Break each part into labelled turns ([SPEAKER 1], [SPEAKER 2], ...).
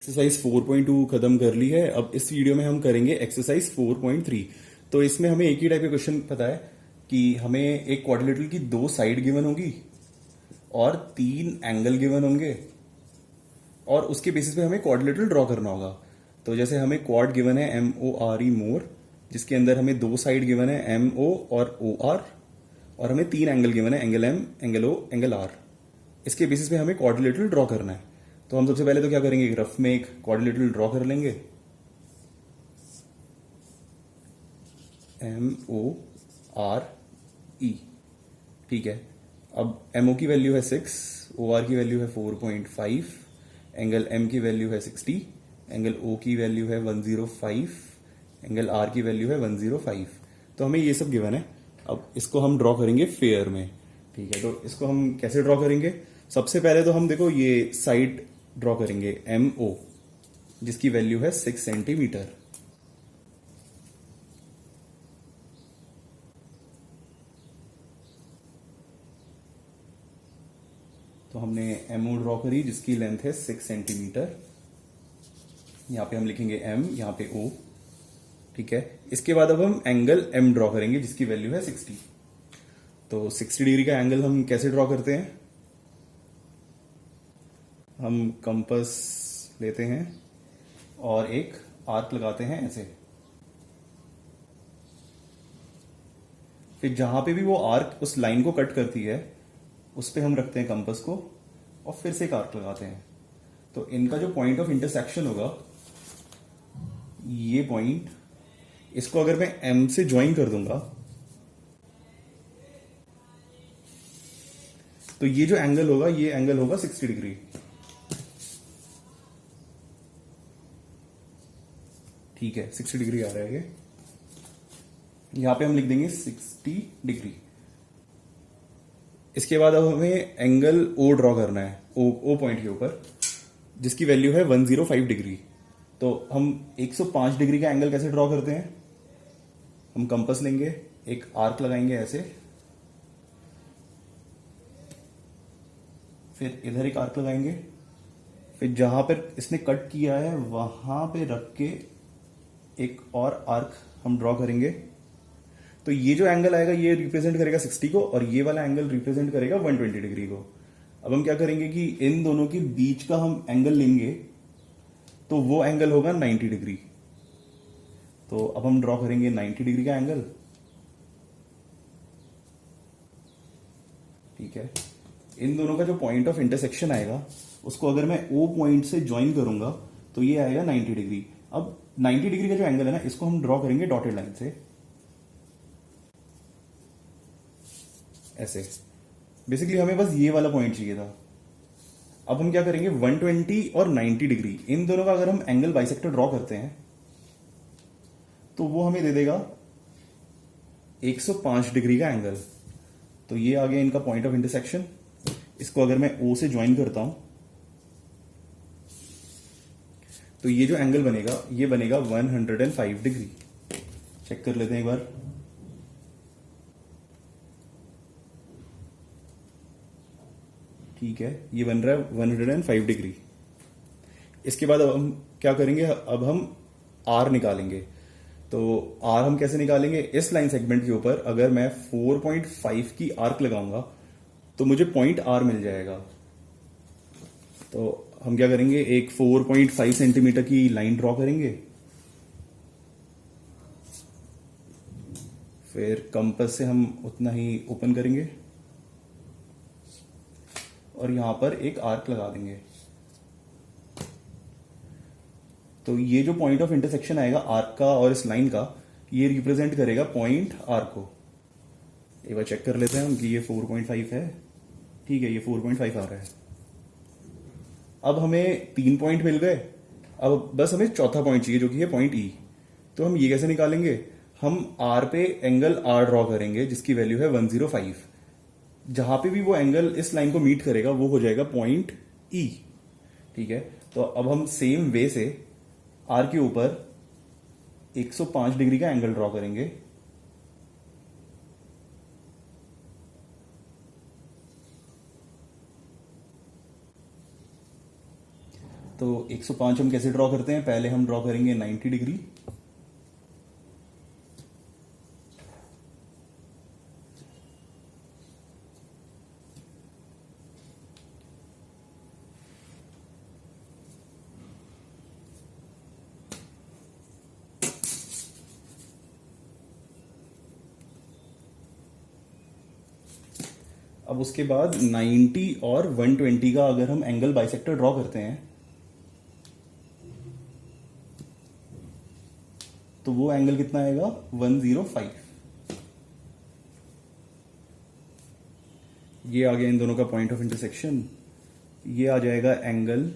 [SPEAKER 1] Exercise 4.2 खत्म कर ली है। अब इस वीडियो में हम करेंगे एक्सरसाइज 4.3। तो इसमें हमें एक ही टाइप का क्वेश्चन पता है कि हमें एक क्वाड्रिलेटरल की दो साइड गिवन होगी और तीन एंगल गिवन होंगे और उसके बेसिस पे हमें क्वाड्रिलेटरल ड्रॉ करना होगा। तो जैसे हमें क्वाड गिवन है MORE मोर, जिसके अंदर हमें दो साइड गिवन है MO और OR, और हमें तीन एंगल गिवन है angle M, angle O, angle R। इसके बेसिस पे हमें क्वाड्रिलेटरल ड्रॉ करना है। तो हम सबसे पहले तो क्या करेंगे, रफ में एक क्वाड्रिलेटरल ड्रॉ कर लेंगे। MORE, ठीक है। अब MO की वैल्यू है 6, OR की वैल्यू है 4.5, एंगल M की वैल्यू है 60, एंगल O की वैल्यू है 105, एंगल R की वैल्यू है 105। तो हमें ये सब गिवन है। अब इसको हम ड्रॉ करेंगे फेयर में, ठीक है। तो इसको हम कैसे ड्रॉ करेंगे, सबसे पहले तो हम देखो ये साइड ड्रॉ करेंगे MO, जिसकी वैल्यू है 6 सेंटीमीटर। तो हमने MO ड्रॉ करी जिसकी लेंथ है 6 सेंटीमीटर। यहां पे हम लिखेंगे M, यहां पे O, ठीक है। इसके बाद अब हम एंगल M ड्रॉ करेंगे जिसकी वैल्यू है 60। तो 60 डिग्री का एंगल हम कैसे ड्रॉ करते हैं, हम कंपास लेते हैं और एक आर्क लगाते हैं ऐसे। फिर जहां पे भी वो आर्क उस लाइन को कट करती है उस पे हम रखते हैं कंपास को और फिर से एक आर्क लगाते हैं। तो इनका जो पॉइंट ऑफ इंटरसेक्शन होगा, ये पॉइंट, इसको अगर मैं M से ज्वाइन कर दूंगा तो ये जो एंगल होगा, ये एंगल होगा 60 डिग्री, ठीक है। 60 डिग्री आ रहा है ये। यहां पे हम लिख देंगे 60 डिग्री। इसके बाद अब हमें एंगल O ड्रॉ करना है, O पॉइंट के ऊपर, जिसकी वैल्यू है 105 डिग्री। तो हम 105 डिग्री का एंगल कैसे ड्रॉ करते हैं, हम कंपास लेंगे, एक आर्क लगाएंगे ऐसे, फिर इधर एक आर्क लगाएंगे, फिर जहां पर इसने कट किया है वहां पे रख के एक और आर्क हम ड्रॉ करेंगे। तो ये जो एंगल आएगा ये रिप्रेजेंट करेगा 60 को और ये वाला एंगल रिप्रेजेंट करेगा 120 डिग्री को। अब हम क्या करेंगे कि इन दोनों के बीच का हम एंगल लेंगे, तो वो एंगल होगा 90 डिग्री। तो अब हम ड्रॉ करेंगे 90 डिग्री का एंगल, ठीक है। इन दोनों का जो पॉइंट ऑफ इंटरसेक्शन आएगा उसको अगर मैं O पॉइंट से ज्वाइन करूंगा तो ये आएगा 90 डिग्री। अब 90 डिग्री का जो एंगल है ना, इसको हम ड्रॉ करेंगे डॉटेड लाइन से ऐसे। बेसिकली हमें बस ये वाला पॉइंट चाहिए था। अब हम क्या करेंगे, 120 और 90 डिग्री, इन दोनों का अगर हम एंगल बाइसेक्टर ड्रॉ करते हैं तो वो हमें दे देगा 105 डिग्री का एंगल। तो ये आ गया इनका पॉइंट ऑफ इंटरसेक्शन। इसको अगर मैं O से ज्वाइन करता हूं तो ये जो एंगल बनेगा ये बनेगा 105 डिग्री। चेक कर लेते हैं एक बार। ठीक है, ये बन रहा है 105 डिग्री। इसके बाद अब हम क्या करेंगे, अब हम R निकालेंगे। तो R हम कैसे निकालेंगे, इस लाइन सेगमेंट के ऊपर अगर मैं 4.5 की आर्क लगाऊंगा तो मुझे पॉइंट R मिल जाएगा। तो हम क्या करेंगे, एक 4.5 सेंटीमीटर की लाइन ड्रॉ करेंगे, फिर कंपास से हम उतना ही ओपन करेंगे और यहां पर एक आर्क लगा देंगे। तो ये जो पॉइंट ऑफ इंटरसेक्शन आएगा आर्क का और इस लाइन का, ये रिप्रेजेंट करेगा पॉइंट R को। एक बार चेक कर लेते हैं हम कि ये 4.5 है, ठीक है, ये 4.5 आ रहा है। अब हमें 3 पॉइंट मिल गए, अब बस हमें चौथा पॉइंट चाहिए जो कि है पॉइंट E। तो हम ये कैसे निकालेंगे, हम R पे एंगल R ड्रॉ करेंगे जिसकी वैल्यू है 105। जहां पे भी वो एंगल इस लाइन को मीट करेगा वो हो जाएगा पॉइंट E, ठीक है। तो अब हम सेम वे से R के ऊपर 105 डिग्री का एंगल ड्रॉ करेंगे। तो 105 हम कैसे ड्रॉ करते हैं? पहले हम ड्रॉ करेंगे 90 डिग्री, अब उसके बाद 90 और 120 का अगर हम एंगल बाइसेक्टर ड्रॉ करते हैं तो वो एंगल कितना आएगा? 105। ये आ गया इन दोनों का पॉइंट ऑफ इंटरसेक्शन, ये आ जाएगा एंगल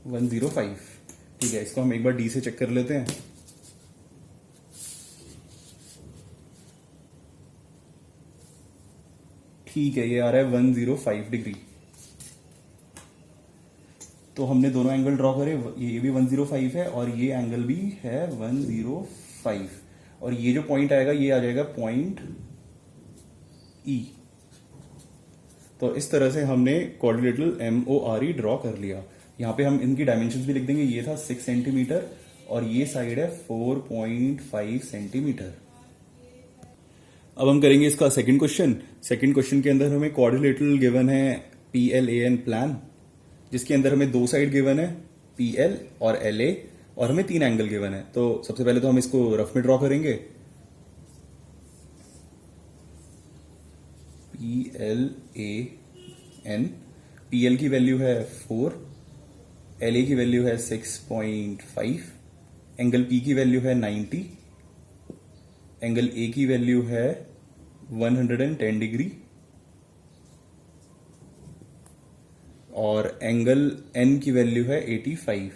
[SPEAKER 1] 105। ठीक है, इसको हम एक बार डी से चेक कर लेते हैं। ठीक है, ये आ रहा है 105 डिग्री। तो हमने दोनों एंगल ड्रॉ करे, ये भी 105 है और ये एंगल भी है 105, और ये जो पॉइंट आएगा ये आ जाएगा पॉइंट ई। तो इस तरह से हमने क्वाड्रिलेटरल MORE ड्रॉ कर लिया। यहां पे हम इनकी डायमेंशंस भी लिख देंगे, ये था 6 सेंटीमीटर और ये साइड है 4.5 सेंटीमीटर। अब हम करेंगे इसका सेकंड क्वेश्चन। सेकंड क्वेश्चन के अंदर हमें क्वाड्रिलेटरल गिवन है PLAN प्लान, जिसके अंदर हमें दो साइड गिवन है PL और LA, और हमें 3 एंगल गिवन है। तो सबसे पहले तो हम इसको रफ में ड्रॉ करेंगे। PLAN, PL की वैल्यू है 4, LA की वैल्यू है 6.5, एंगल P की वैल्यू है 90, एंगल A की वैल्यू है 110 डिग्री, और एंगल N की वैल्यू है 85।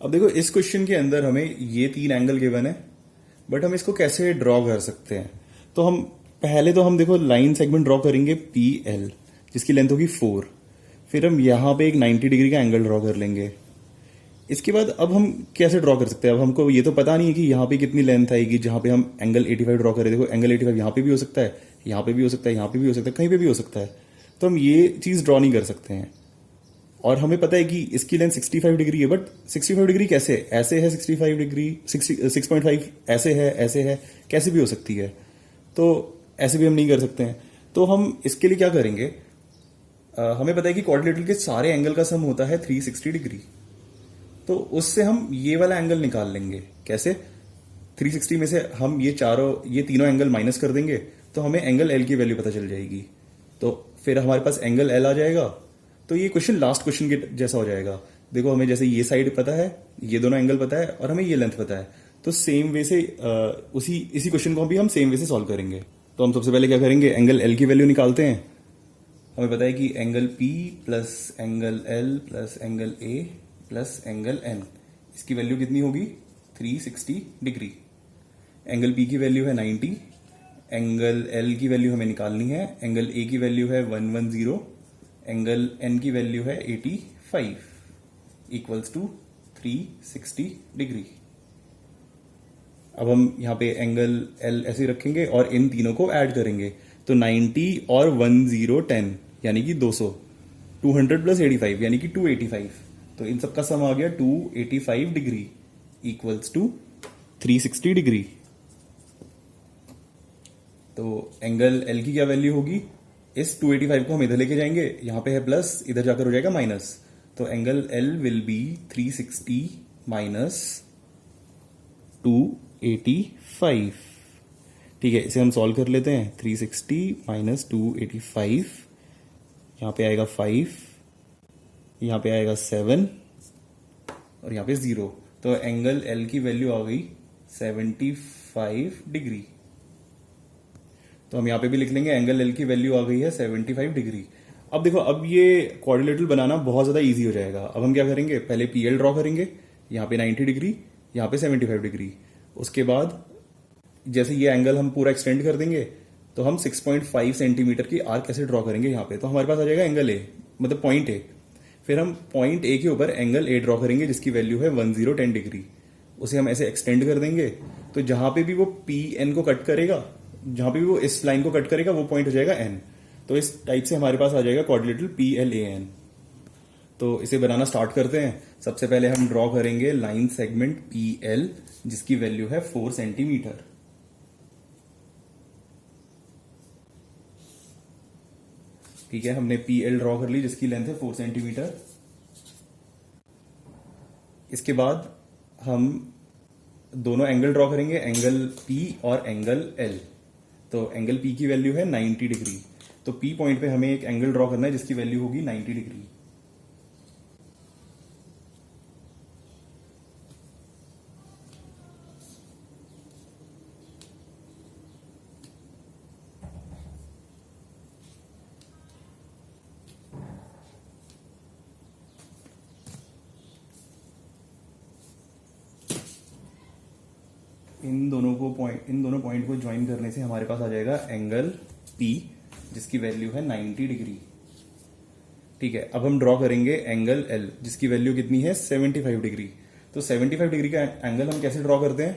[SPEAKER 1] अब देखो, इस क्वेश्चन के अंदर हमें ये 3 एंगल गिवन है, बट हम इसको कैसे ड्रॉ कर सकते हैं? तो हम पहले तो हम देखो लाइन सेगमेंट ड्रॉ करेंगे PL, जिसकी लेंथ होगी 4। फिर हम यहां पे एक 90 डिग्री का एंगल ड्रॉ कर लेंगे। इसके बाद अब हम कैसे ड्रॉ कर सकते हैं? अब हमको ये तो पता नहीं है कि यहाँ पे कितनी लेंथ आएगी जहां पे हम एंगल 85 ड्रॉ करें। देखो, एंगल 85 यहाँ पे भी हो सकता है, यहाँ पे भी हो सकता है, यहाँ पे भी हो सकता है, कहीं पे भी हो सकता है। तो हम ये चीज ड्रॉ नहीं कर सकते हैं। और हमें पता है कि इसकी लेंथ 65 डिग्री है, बट 65 डिग्री कैसे? ऐसे है 65 डिग्री, 6.5 ऐसे है, कैसे भी हो सकती है। तो ऐसे भी हम नहीं कर सकते हैं। तो हम इसके लिए क्या करेंगे? हमें पता है कि क्वाड्रिलेटरल के सारे एंगल का सम होता है 360 डिग्री। तो उससे हम ये वाला एंगल निकाल लेंगे। कैसे? 360 में से हम ये तीनों एंगल माइनस कर देंगे, तो हमें एंगल L की वैल्यू पता चल जाएगी। तो फिर हमारे पास एंगल L आ जाएगा। तो ये क्वेश्चन लास्ट क्वेश्चन के जैसा हो जाएगा। देखो, हमें जैसे ये साइड पता है, ये दोनों एंगल पता है, और हमें ये लेंथ पता है। तो सेम वे से इसी क्वेश्चन को भी हम सेम वे से सॉल्व करेंगे। तो हम सबसे पहले क्या करेंगे? एंगल L की वैल्यू निकालते हैं। हमें पता है कि angle P plus angle L plus angle A plus angle N, इसकी वैल्यू कितनी होगी? 360 डिग्री। एंगल P की वैल्यू है 90, एंगल L की वैल्यू हमें निकालनी है, एंगल A की वैल्यू है 110, एंगल N की वैल्यू है 85, इक्वल्स टू 360 डिग्री। अब हम यहाँ पे एंगल L ऐसे रखेंगे और इन तीनों को ऐड करेंगे। तो 90 और 10 यानी कि 200, 200 प्लस 85 यानी कि 285। तो इन सबका सम आ गया 285 डिग्री, इक्वल्स टू 360 डिग्री। तो एंगल L की क्या वैल्यू होगी? इस 285 को हम इधर लेके जाएंगे, यहां पे है प्लस, इधर जाकर हो जाएगा माइनस। तो angle L will be 360 minus 285। ठीक है, इसे हम सॉल्व कर लेते हैं। 360 माइनस 285, यहां पे आएगा 5, यहां पे आएगा 7 और यहां पे 0। तो एंगल L की वैल्यू आ गई 75 डिग्री। तो हम यहां पे भी लिख लेंगे एंगल L की वैल्यू आ गई है 75 डिग्री। अब देखो, अब ये क्वाड्रिलेटरल बनाना बहुत ज्यादा इजी हो जाएगा। अब हम क्या करेंगे? पहले PL ड्रॉ करेंगे, यहां पे 90 डिग्री, यहां पे 75 डिग्री। उसके बाद जैसे ये एंगल हम पूरा एक्सटेंड कर देंगे, तो हम 6.5 सेंटीमीटर की आर्क कैसे ड्रॉ करेंगे यहाँ पे? तो हमारे पास आ जाएगा एंगल A, मतलब पॉइंट A। फिर हम पॉइंट A के ऊपर एंगल A ड्रॉ करेंगे, जिसकी वैल्यू है 1010 डिग्री। उसे हम ऐसे एक्सटेंड कर देंगे, तो जहां पे भी वो PN को कट करेगा, जहां पे भी वो इस लाइन को कट करेगा, वो पॉइंट हो जाएगा N। तो इस टाइप से हमारे पास आ जाएगा क्वाड्रिलेटरल PLAN। तो इसे बनाना स्टार्ट करते हैं। सबसे पहले हम ड्रॉ करेंगे लाइन सेगमेंट PL जिसकी वैल्यू है 4 सेंटीमीटर। ठीक है, हमने PL ड्रॉ कर ली जिसकी लेंथ है 4 सेंटीमीटर। इसके बाद हम दोनों एंगल ड्रॉ करेंगे, एंगल P और एंगल L। तो एंगल P की वैल्यू है 90 डिग्री। तो P पॉइंट पे हमें एक एंगल ड्रॉ करना है जिसकी वैल्यू होगी 90 डिग्री। इन दोनों पॉइंट को ज्वाइन करने से हमारे पास आ जाएगा एंगल P जिसकी वैल्यू है 90 डिग्री। ठीक है, अब हम ड्रॉ करेंगे एंगल L जिसकी वैल्यू कितनी है 75 डिग्री। तो 75 डिग्री का एंगल हम कैसे ड्रॉ करते हैं?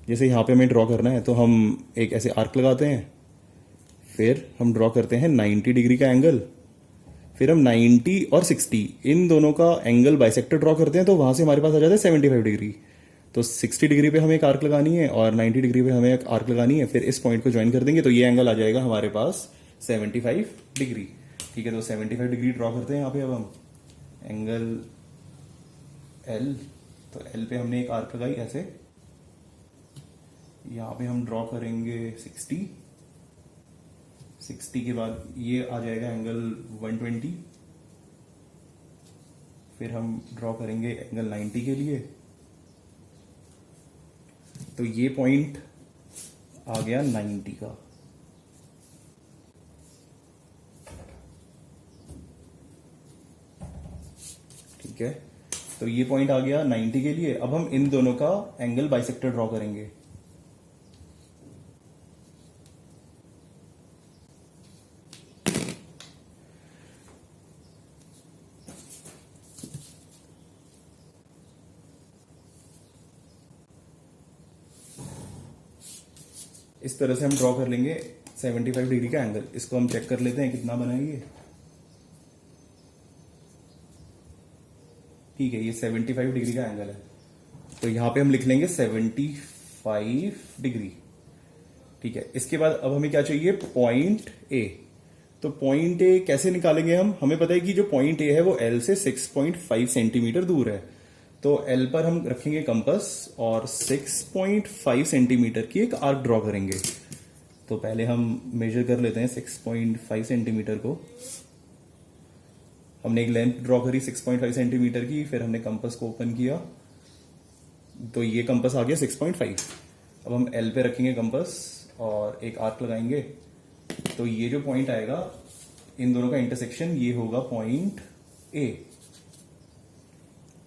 [SPEAKER 1] जैसे यहां पे हमें ड्रॉ करना है तो हम एक ऐसे आर्क लगाते हैं, फिर हम ड्रॉ करते हैं 90 डिग्री का एंगल, फिर हम 90 और 60 इन दोनों का एंगल बाइसेक्टर ड्रॉ करते हैं, तो वहां से हमारे पास आ जाता है 75 डिग्री। तो 60 डिग्री पे हमें एक आर्क लगानी है और 90 डिग्री पे हमें एक आर्क लगानी है, फिर इस पॉइंट को ज्वाइन कर देंगे तो ये एंगल आ जाएगा हमारे पास 75 डिग्री। ठीक है, तो 75 डिग्री ड्रॉ करते हैं यहाँ पे। अब हम एंगल L, तो L पे हमने एक आर्क लगाई ऐसे, यहाँ पे हम ड्रॉ करेंगे 60 के बाद ये आ जाएगा एंगल 120, फिर हम ड्रॉ करेंगे एंगल 90 के लिए। तो ये पॉइंट आ गया 90 का। ठीक है, तो ये पॉइंट आ गया 90 के लिए। अब हम इन दोनों का एंगल बाइसेक्टर ड्रॉ करेंगे। इस तरह से हम ड्रॉ कर लेंगे 75 डिग्री का एंगल। इसको हम चेक कर लेते हैं कितना बनाएंगे। ठीक है, ये 75 डिग्री का एंगल है, तो यहां पे हम लिख लेंगे 75 डिग्री। ठीक है, इसके बाद अब हमें क्या चाहिए? Point A. तो पॉइंट ए कैसे निकालेंगे हम? हमें पता है कि जो पॉइंट ए है वो L से 6.5 सेंटीमीटर दूर है। तो L पर हम रखेंगे कंपास और 6.5 सेंटीमीटर की एक आर्क ड्रॉ करेंगे। तो पहले हम मेजर कर लेते हैं 6.5 सेंटीमीटर को। हमने एक लेंथ ड्रॉ करी 6.5 सेंटीमीटर की, फिर हमने कंपास को ओपन किया, तो ये कंपास आ गया 6.5। अब हम L पे रखेंगे कंपास और एक आर्क लगाएंगे, तो ये जो पॉइंट आएगा इन दोनों का इंटरसेक्शन ये होगा पॉइंट A।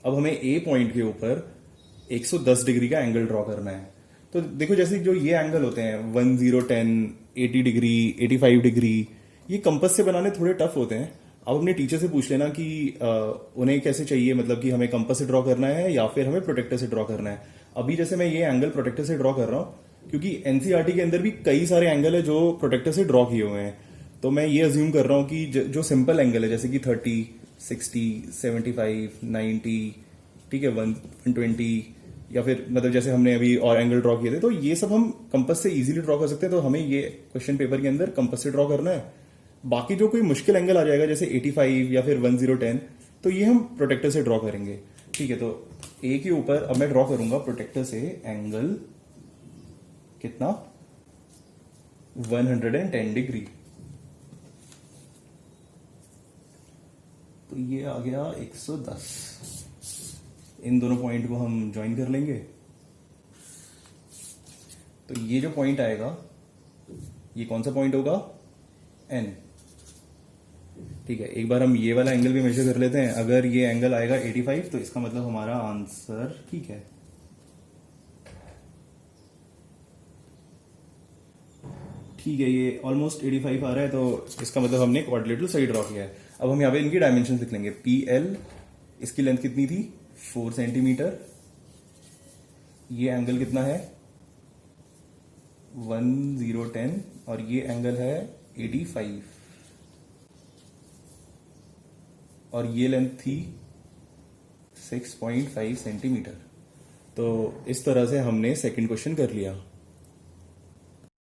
[SPEAKER 1] अब हमें A पॉइंट के ऊपर 110 डिग्री का एंगल ड्रॉ करना है। तो देखो, जैसे जो ये एंगल होते हैं 1010, 80 डिग्री, 85 डिग्री, ये कंपास से बनाने थोड़े टफ होते हैं। अब अपने टीचर से पूछ लेना कि उन्हें कैसे चाहिए, मतलब कि हमें कंपास से ड्रॉ करना है या फिर हमें प्रोटेक्टर से ड्रॉ करना है। अभी जैसे मैं ये एंगल प्रोटेक्टर से ड्रॉ कर रहा हूं क्योंकि एनसीईआरटी के अंदर भी कई सारे एंगल है जो प्रोटेक्टर से ड्रॉ किए हुए हैं। तो मैं ये अज्यूम कर रहा हूं कि जो सिंपल एंगल है जैसे कि 30, 60, 75, 90, ठीक है, 120, या फिर मतलब जैसे हमने अभी और एंगल ड्रॉ किए थे, तो ये सब हम कंपास से इजीली ड्रॉ कर सकते हैं। तो हमें ये क्वेश्चन पेपर के अंदर कंपास से ड्रॉ करना है। बाकी जो कोई मुश्किल एंगल आ जाएगा जैसे 85 या फिर 1010, तो ये हम प्रोटेक्टर से ड्रॉ करेंगे। ठीक है, तो ए के ऊपर अब मैं ड्रॉ करूंगा प्रोटेक्टर से एंगल कितना, 110 डिग्री। तो ये आ गया 110। इन दोनों पॉइंट को हम ज्वाइन कर लेंगे। तो ये जो पॉइंट आएगा ये कौन सा पॉइंट होगा? N। ठीक है, एक बार हम ये वाला एंगल भी मेजर कर लेते हैं। अगर ये एंगल आएगा 85 तो इसका मतलब हमारा आंसर ठीक है। ठीक है, ये ऑलमोस्ट 85 आ रहा है, तो इसका मतलब हमने क्वाड्रिलेटरल सही ड्रॉ किया है। अब हम यहाँ पे इनकी डायमेंशन लिख लेंगे। PL, इसकी लेंथ कितनी थी? 4 सेंटीमीटर। ये एंगल कितना है? 1010 और ये एंगल है 85 और ये लेंथ थी 6.5 सेंटीमीटर। तो इस तरह से हमने सेकंड क्वेश्चन कर लिया।